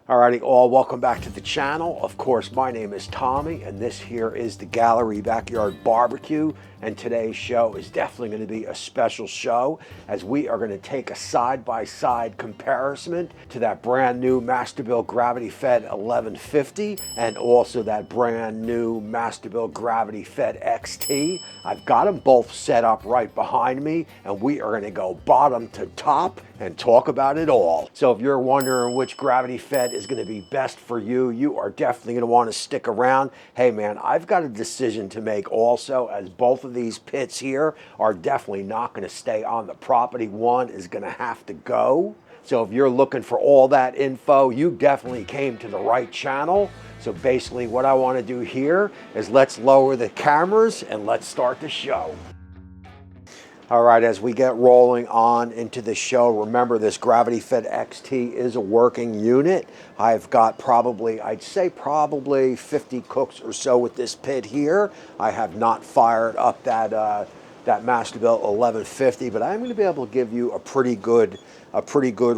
Alrighty, all, welcome back to the channel. Of course, my name is Tommy, and this here is the Gallery Backyard Barbecue. And today's show is definitely going to be a special show, as we are going to take a side-by-side comparison to that brand new Masterbuilt Gravity Fed 1150 and also that brand new Masterbuilt Gravity Fed XT. I've got them both set up right behind me, and we are going to go bottom to top and talk about it all. So if you're wondering which Gravity Fed is going to be best for you, you are definitely going to want to stick around. Hey man, I've got a decision to make also, as both of these pits here are definitely not going to stay on the property. One is going to have to go. So if you're looking for all that info, you definitely came to the right channel. So basically what I want to do here is let's lower the cameras and let's start the show. All right, as we get rolling on into the show, remember this Gravity Fed XT is a working unit. I've got probably, I'd say probably 50 cooks or so with this pit here. I have not fired up that Masterbuilt 1150, but I'm going to be able to give you a pretty good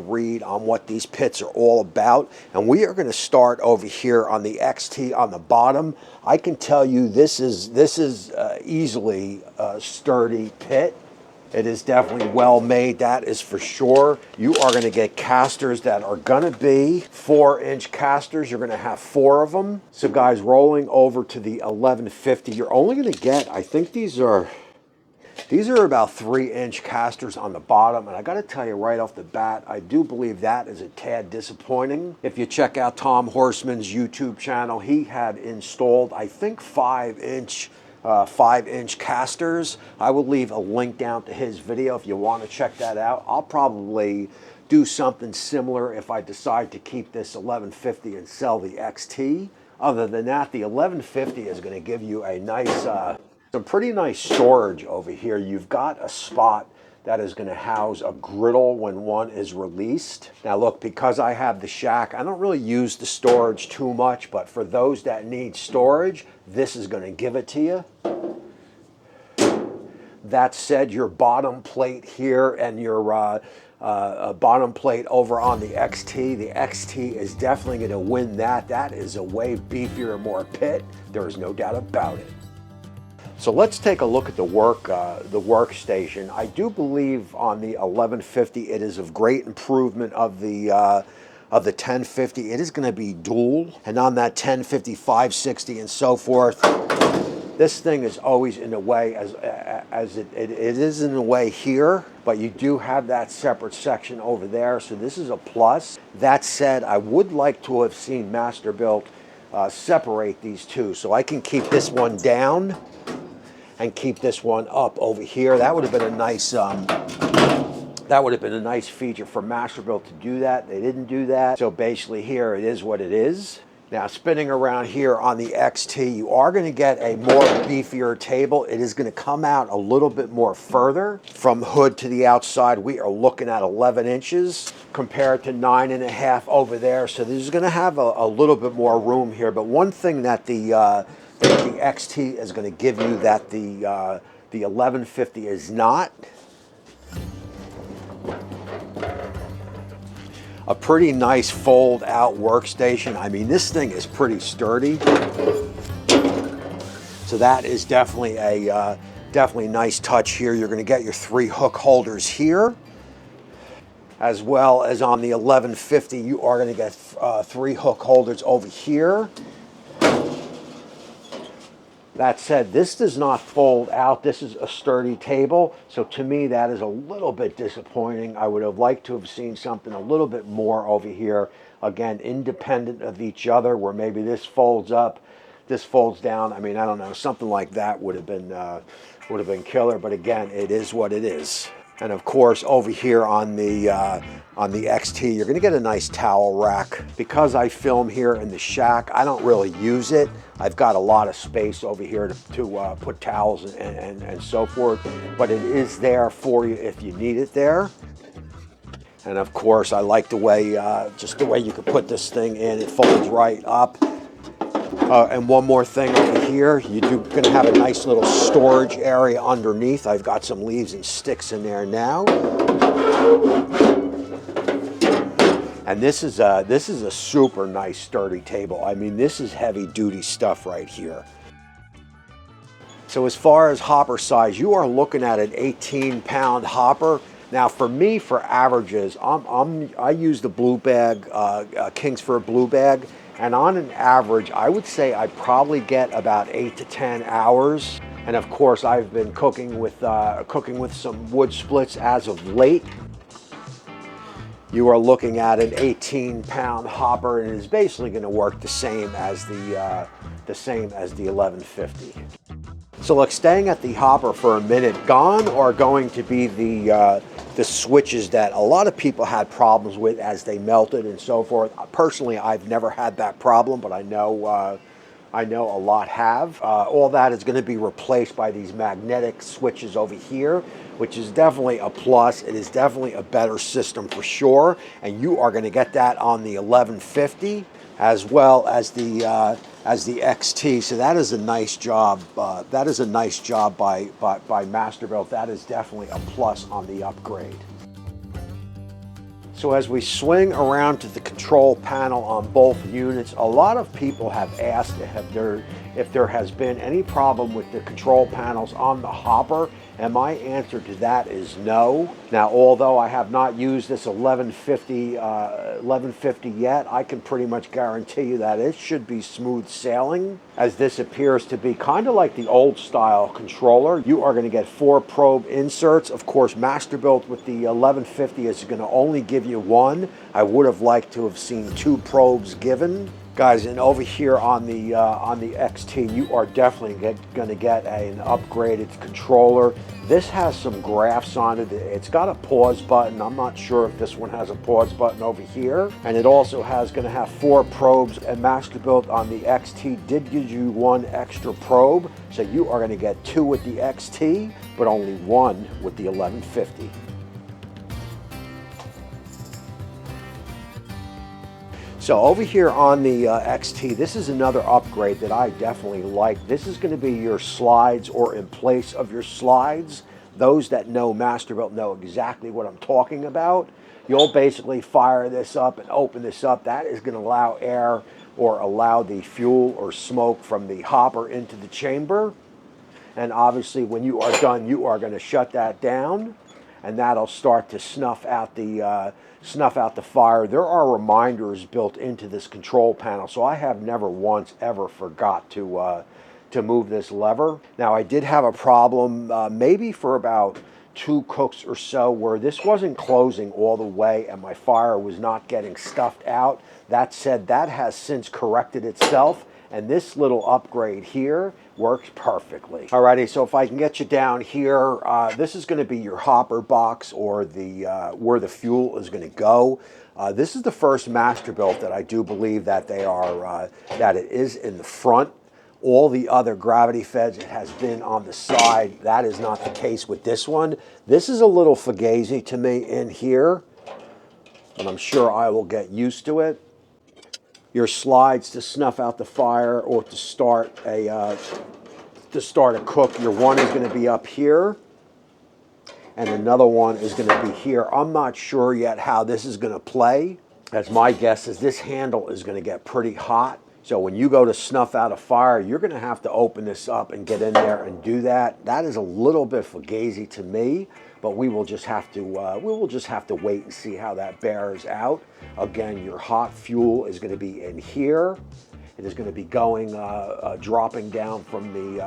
read on what these pits are all about. And we are going to start over here on the XT on the bottom. I can tell you this is easily a sturdy pit. It is definitely well made, that is for sure. You are going to get casters that are going to be 4-inch casters. You're going to have 4 of them. So guys, rolling over to the 1150, you're only going to get, I think these are about 3-inch casters on the bottom. And I got to tell you right off the bat, I do believe that is a tad disappointing. If you check out Tom Horseman's YouTube channel, he had installed, I think, 5-inch casters. I will leave a link down to his video if you want to check that out. I'll probably do something similar if I decide to keep this 1150 and sell the XT. Other than that, the 1150 is going to give you a nice, some pretty nice storage over here. You've got a spot that is going to house a griddle when one is released. Now look, because I have the shack, I don't really use the storage too much, but for those that need storage, this is going to give it to you. That said, your bottom plate here and your bottom plate over on the XT is definitely going to win that. That is a way beefier, more pit. There is no doubt about it. So let's take a look at the workstation. I do believe on the 1150 it is of great improvement of the 1050. It is going to be dual, and on that 1050, 560, and so forth, this thing is always in the way as it is in the way here, but you do have that separate section over there, so this is a plus. That said, I would like to have seen Masterbuilt separate these two, so I can keep this one down and keep this one up over here. That would have been a nice feature for Masterbuilt to do that. They didn't do that. So basically here it is what it is. Now spinning around here on the XT, you are going to get a more beefier table. It is going to come out a little bit more further. From hood to the outside, we are looking at 11 inches compared to 9.5 over there. So this is going to have a little bit more room here. But one thing that the XT is going to give you that the 1150 is not, a pretty nice fold out workstation. I mean, this thing is pretty sturdy. So that is definitely a definitely nice touch here. You're going to get your 3 hook holders here, as well as on the 1150 you are going to get 3 hook holders over here. That said, this does not fold out. This is a sturdy table. So to me, that is a little bit disappointing. I would have liked to have seen something a little bit more over here. Again, independent of each other, where maybe this folds up, this folds down. I mean, I don't know, something like that would have been killer. But again, it is what it is. And of course, over here on the XT, you're going to get a nice towel rack. Because I film here in the shack, I don't really use it. I've got a lot of space over here to put towels and so forth. But it is there for you if you need it there. And of course, I like the way, just the way you can put this thing in. It folds right up. And one more thing over here, you're going to have a nice little storage area underneath. I've got some leaves and sticks in there now. And this is a super nice sturdy table. I mean, this is heavy duty stuff right here. So as far as hopper size, you are looking at an 18-pound hopper. Now for me, for averages, I use the blue bag, Kingsford blue bag, and on an average, I would say I probably get about 8 to 10 hours. And of course, I've been cooking with some wood splits as of late. You are looking at an 18-pound hopper, and it is basically going to work the same as the 1150. So look, staying at the hopper for a minute, gone are going to be the switches that a lot of people had problems with as they melted and so forth. Personally, I've never had that problem, but I know a lot have. All that is going to be replaced by these magnetic switches over here, which is definitely a plus. It is definitely a better system for sure, and you are going to get that on the 1150 as well as the XT. So that is a nice job. That is a nice job by Masterbuilt. That is definitely a plus on the upgrade. So as we swing around to the control panel on both units, a lot of people have asked if there has been any problem with the control panels on the hopper, and my answer to that is no. Now, although I have not used this 1150 yet, I can pretty much guarantee you that it should be smooth sailing, as this appears to be kind of like the old style controller. You are going to get 4 probe inserts. Of course, Masterbuilt with the 1150 is going to only give you 1. I would have liked to have seen 2 probes given. Guys, and over here on the XT, you are definitely going to get an upgraded controller. This has some graphs on it. It's got a pause button. I'm not sure if this one has a pause button over here. And it also going to have 4 probes. And Masterbuilt on the XT did give you 1 extra probe. So you are going to get 2 with the XT, but only 1 with the 1150. So over here on the XT, this is another upgrade that I definitely like. This is going to be your slides, or in place of your slides. Those that know Masterbuilt know exactly what I'm talking about. You'll basically fire this up and open this up. That is going to allow air, or allow the fuel or smoke from the hopper into the chamber. And obviously when you are done, you are going to shut that down, and that'll start to snuff out the fire. There are reminders built into this control panel, so I have never once ever forgot to move this lever. Now, I did have a problem maybe for about 2 cooks or so, where this wasn't closing all the way and my fire was not getting stuffed out. That said, that has since corrected itself, and this little upgrade here works perfectly. Alrighty, so if I can get you down here, this is going to be your hopper box, or the where the fuel is going to go. This is the first Masterbuilt that I do believe that that it is in the front. All the other gravity feds, it has been on the side. That is not the case with this one. This is a little fugazi to me in here, but I'm sure I will get used to it. Your slides to snuff out the fire, or to start a cook. Your one is going to be up here, and another one is going to be here. I'm not sure yet how this is going to play, as my guess is this handle is going to get pretty hot. So when you go to snuff out a fire, you're going to have to open this up and get in there and do that. That is a little bit fugazi to me, but we will just have to wait and see how that bears out. Again, your hot fuel is going to be in here. It is going to be going, dropping down from the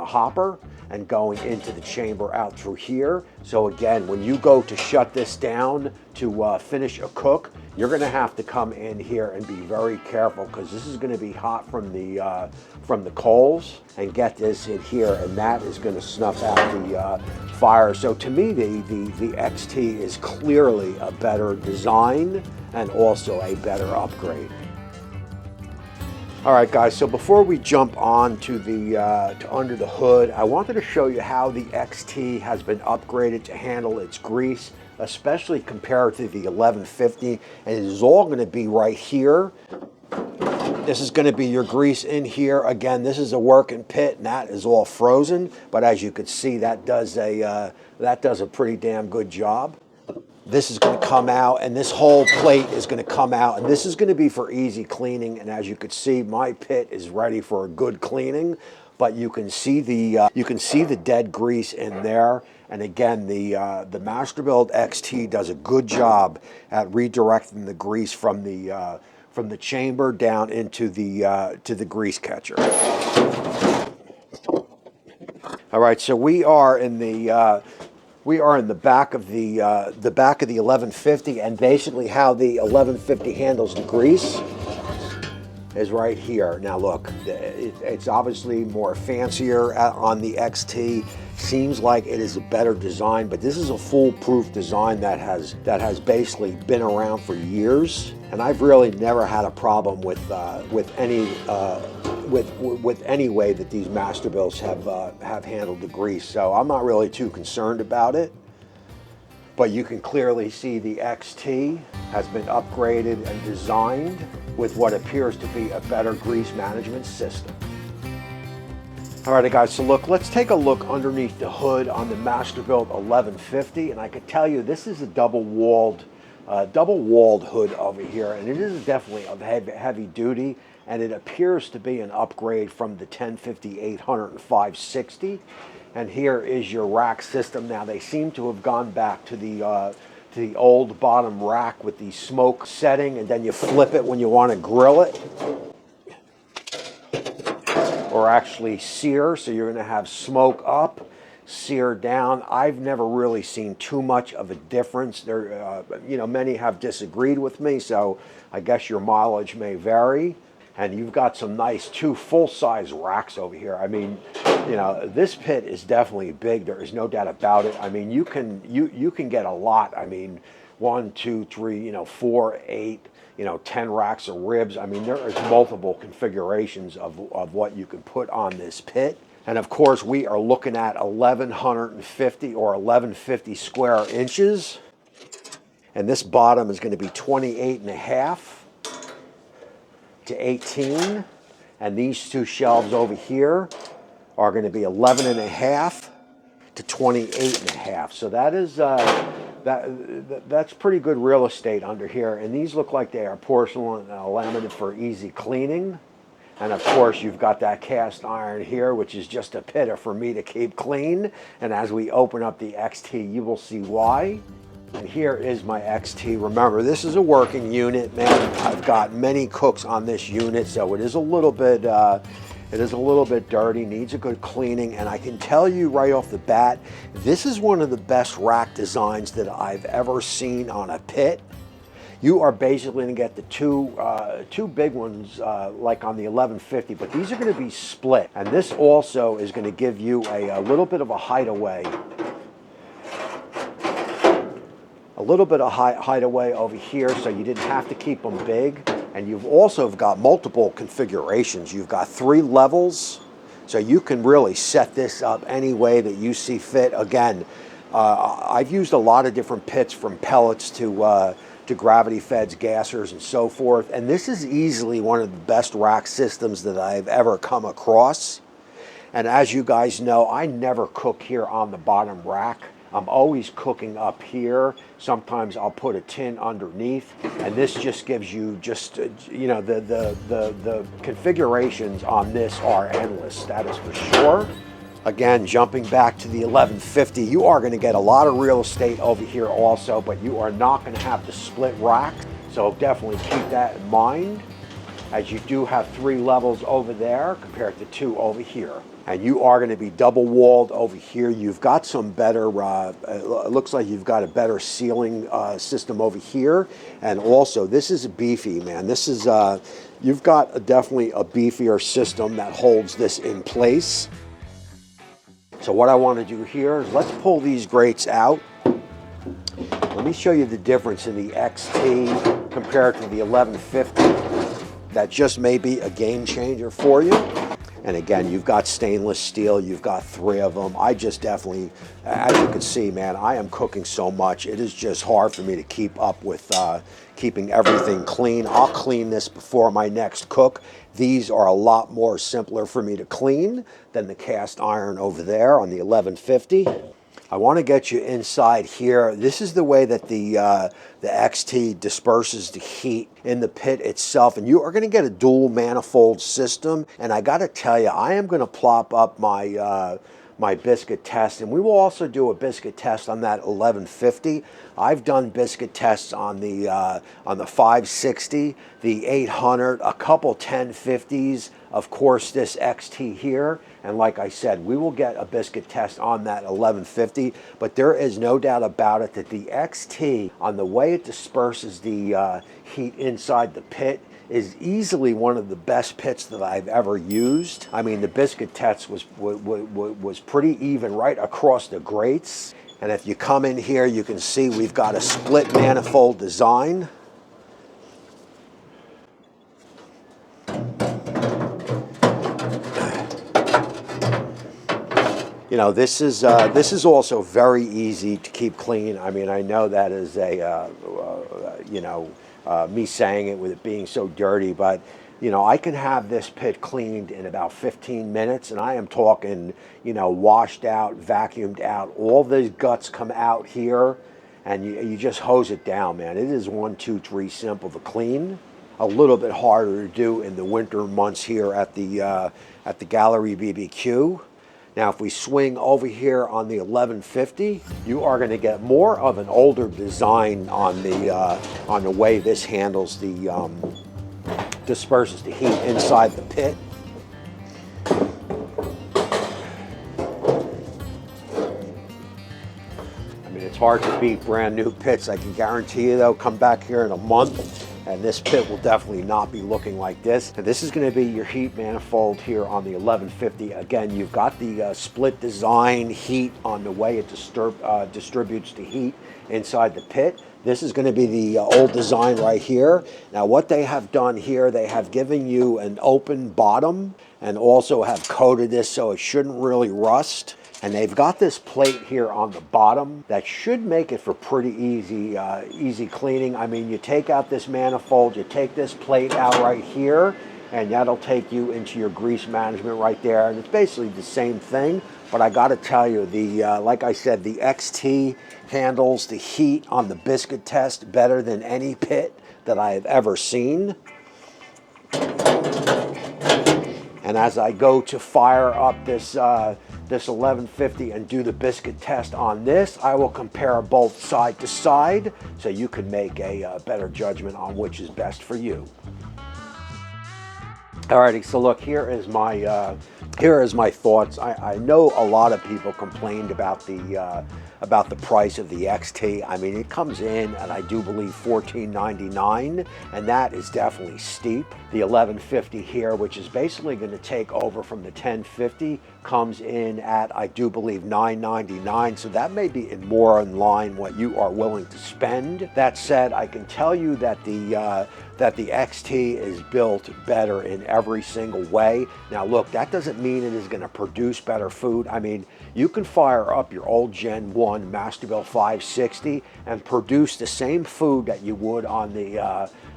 hopper and going into the chamber out through here. So again, when you go to shut this down to finish a cook, you're going to have to come in here and be very careful, because this is going to be hot from the coals, and get this in here, and that is going to snuff out the fire. So to me, the XT is clearly a better design and also a better upgrade. All right, guys, so before we jump on to to under the hood, I wanted to show you how the XT has been upgraded to handle its grease, especially compared to the 1150, and it is all going to be right here. This is going to be your grease in here. Again, this is a working pit, and that is all frozen, but as you can see, that does a pretty damn good job. This is going to come out, and this whole plate is going to come out, and this is going to be for easy cleaning. And as you can see, my pit is ready for a good cleaning, but you can see the dead grease in there. And again, the Masterbuilt XT does a good job at redirecting the grease from the chamber down into the to the grease catcher. All right, so we are in the back of the 1150, and basically how the 1150 handles the grease is right here. Now look, it's obviously more fancier on the XT. Seems like it is a better design, but this is a foolproof design that has basically been around for years, and I've really never had a problem with any way that these Masterbuilts have handled the grease. So I'm not really too concerned about it. But you can clearly see the XT has been upgraded and designed with what appears to be a better grease management system. All right, guys, so look, let's take a look underneath the hood on the Masterbuilt 1150, and I can tell you this is a double-walled hood over here, and it is definitely of heavy duty, and it appears to be an upgrade from the 1050, 800, and 560. And here is your rack system. Now they seem to have gone back to the old bottom rack with the smoke setting, and then you flip it when you want to grill it, or actually sear. So you're going to have smoke up, sear down. I've never really seen too much of a difference. There, many have disagreed with me, so I guess your mileage may vary. And you've got some nice 2 full-size racks over here. I mean, this pit is definitely big. There is no doubt about it. I mean, you can get a lot. I mean, 1, 2, 3, 4, 8, 10 racks of ribs. I mean, there is multiple configurations of what you can put on this pit. And of course, we are looking at 1150 or 1150 square inches. And this bottom is going to be 28.5 to 18, and these 2 shelves over here are going to be 11.5 to 28.5. So that is that's pretty good real estate under here. And these look like they are porcelain laminated for easy cleaning. And of course, you've got that cast iron here, which is just a pit for me to keep clean. And as we open up the XT, you will see why. And here is my XT. Remember, this is a working unit, man. I've got many cooks on this unit, so it is a little bit dirty, needs a good cleaning. And I can tell you right off the bat, this is one of the best rack designs that I've ever seen on a pit. You are basically going to get the two big ones like on the 1150, but these are going to be split. And this also is going to give you a little bit of a hideaway. A little bit of hideaway over here, so you didn't have to keep them big. And you've also got multiple configurations. You've got 3 levels, so you can really set this up any way that you see fit. Again, I've used a lot of different pits, from pellets to gravity feds, gassers, and so forth. And this is easily one of the best rack systems that I've ever come across. And as you guys know, I never cook here on the bottom rack. I'm always cooking up here. Sometimes I'll put a tin underneath, and this just gives you the configurations on this are endless, that is for sure. Again, jumping back to the 1150, you are going to get a lot of real estate over here also, but you are not going to have the split rack, so definitely keep that in mind, as you do have 3 levels over there compared to 2 over here. And you are going to be double walled over here. You've got some better, it looks like you've got a better sealing system over here. And also, this is beefy, man. This is, you've got definitely a beefier system that holds this in place. So what I want to do here is let's pull these grates out. Let me show you the difference in the XT compared to the 1150. That just may be a game changer for you. And again, you've got stainless steel, you've got 3 of them. I just definitely, as you can see, man, I am cooking so much. It is just hard for me to keep up with keeping everything clean. I'll clean this before my next cook. These are a lot more simpler for me to clean than the cast iron over there on the 1150. I want to get you inside here. This is the way that the XT disperses the heat in the pit itself, and you are going to get a dual manifold system. And I got to tell you, I am going to plop up my my biscuit test, and we will also do a biscuit test on that 1150. I've done biscuit tests on the 560, the 800, a couple 1050s, of course this XT here, and like I said, we will get a biscuit test on that 1150, but there is no doubt about it that the XT, on the way it disperses the heat inside the pit, is easily one of the best pits that I've ever used. I mean, the biscuit test was pretty even right across the grates. And if you come in here, you can see we've got a split manifold design. You know, this is also very easy to keep clean. I mean, I know that is a, you know, me saying it with it being so dirty, but you know, I can have this pit cleaned in about 15 minutes, and I am talking, you know, washed out, vacuumed out. All these guts come out here, and you just hose it down, man. It is 1, 2, 3 simple to clean. A little bit harder to do in the winter months here at the GALLERYBBQ. Now, if we swing over here on the 1150, you are going to get more of an older design on the way this handles the disperses the heat inside the pit. I mean, it's hard to beat brand new pits. I can guarantee you, though, come back here in a month, and this pit will definitely not be looking like this. And this is going to be your heat manifold here on the 1150. Again, you've got the split design heat on the way it distributes the heat inside the pit. This is going to be the old design right here. Now, what they have done here, they have given you an open bottom and also have coated this so it shouldn't really rust. And they've got this plate here on the bottom that should make it for pretty easy cleaning. I mean, you take out this manifold, you take this plate out right here, and that'll take you into your grease management right there. And it's basically the same thing, but I gotta tell you, like I said, the XT handles the heat on the biscuit test better than any pit that I have ever seen. And as I go to fire up this 1150 and do the biscuit test on this, I will compare both side to side so you can make a better judgment on which is best for you. Alrighty, so look, here is my thoughts. I know a lot of people complained about the price of the XT. I mean, it comes in at, I do believe, $14.99, and that is definitely steep. The 1150 here, which is basically going to take over from the 1050, comes in at, I do believe, $9.99, so that may be more in line what you are willing to spend. That said, I can tell you that the XT is built better in every single way. Now look, that doesn't mean it is going to produce better food. I mean, you can fire up your old Gen 1 Masterbuilt 560 and produce the same food that you would on the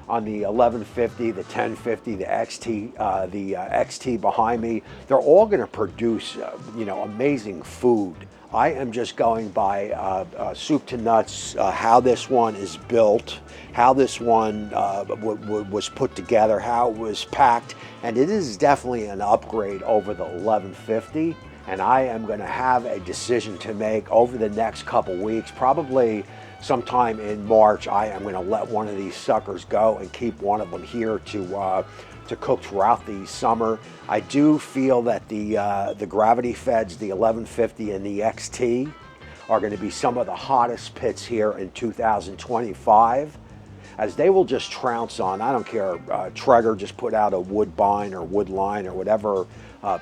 1150, the 1050, the XT behind me. They're all going to produce, you know, amazing food. I am just going by soup to nuts, how this one is built, how this one was put together, how it was packed, and it is definitely an upgrade over the 1150. And I am going to have a decision to make over the next couple weeks, probably sometime in March. I am going to let one of these suckers go and keep one of them here to cook throughout the summer. I do feel that the gravity feds, the 1150 and the XT, are going to be some of the hottest pits here in 2025, as they will just trounce on. I don't care. Traeger just put out a Woodbine or Woodline or whatever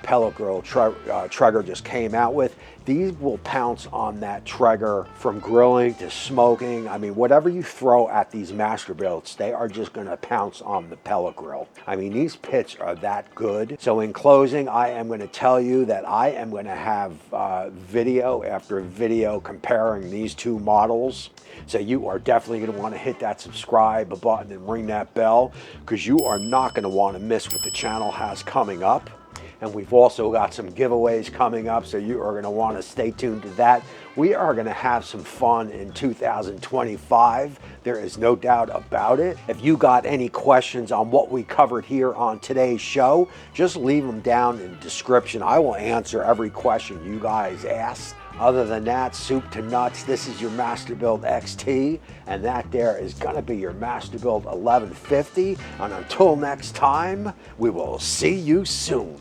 pellet grill Traeger just came out with. These will pounce on that Traeger from grilling to smoking. I mean, whatever you throw at these Masterbuilts, they are just going to pounce on the pellet grill. I mean, these pits are that good. So in closing, I am going to tell you that I am going to have video after video comparing these two models. So you are definitely going to want to hit that subscribe button and ring that bell, because you are not going to want to miss what the channel has coming up. and we've also got some giveaways coming up, so you are going to want to stay tuned to that. We are going to have some fun in 2025. There is no doubt about it. If you got any questions on what we covered here on today's show, just leave them down in the description. I will answer every question you guys ask. Other than that, soup to nuts, this is your Masterbuilt XT, and that there is going to be your Masterbuilt 1150. And until next time, we will see you soon.